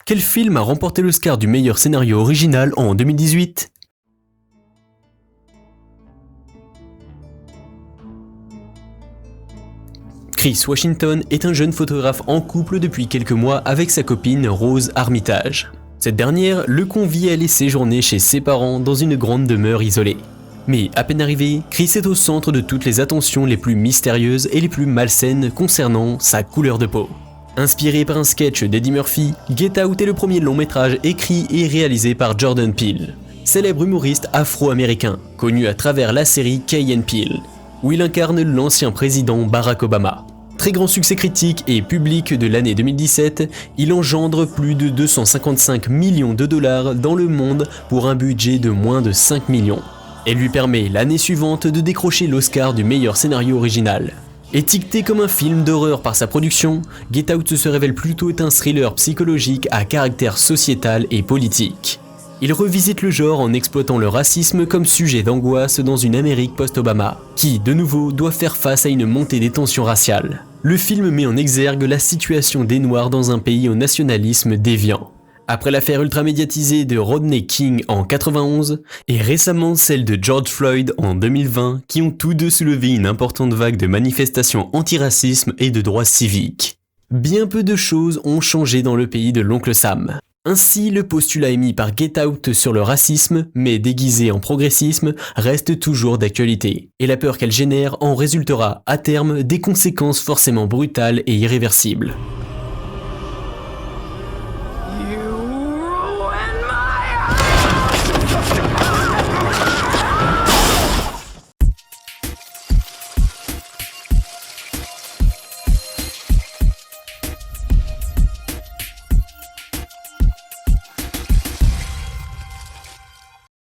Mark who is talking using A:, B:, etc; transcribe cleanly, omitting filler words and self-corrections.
A: Quel film a remporté l'Oscar du meilleur scénario original en 2018 ? Chris Washington est un jeune photographe en couple depuis quelques mois avec sa copine Rose Armitage. Cette dernière le convie à aller séjourner chez ses parents dans une grande demeure isolée. Mais à peine arrivé, Chris est au centre de toutes les attentions les plus mystérieuses et les plus malsaines concernant sa couleur de peau. Inspiré par un sketch d'Eddie Murphy, Get Out est le premier long métrage écrit et réalisé par Jordan Peele, célèbre humoriste afro-américain, connu à travers la série Key & Peele, où il incarne l'ancien président Barack Obama. Très grand succès critique et public de l'année 2017, il engendre plus de 255 millions de dollars dans le monde pour un budget de moins de 5 millions. Et lui permet l'année suivante de décrocher l'Oscar du meilleur scénario original. Étiqueté comme un film d'horreur par sa production, Get Out se révèle plutôt être un thriller psychologique à caractère sociétal et politique. Il revisite le genre en exploitant le racisme comme sujet d'angoisse dans une Amérique post-Obama, qui, de nouveau, doit faire face à une montée des tensions raciales. Le film met en exergue la situation des Noirs dans un pays au nationalisme déviant. Après l'affaire ultra-médiatisée de Rodney King en 91 et récemment celle de George Floyd en 2020, qui ont tous deux soulevé une importante vague de manifestations anti-racisme et de droits civiques. Bien peu de choses ont changé dans le pays de l'oncle Sam. Ainsi, le postulat émis par Get Out sur le racisme, mais déguisé en progressisme, reste toujours d'actualité. Et la peur qu'elle génère en résultera, à terme, des conséquences forcément brutales et irréversibles.
B: You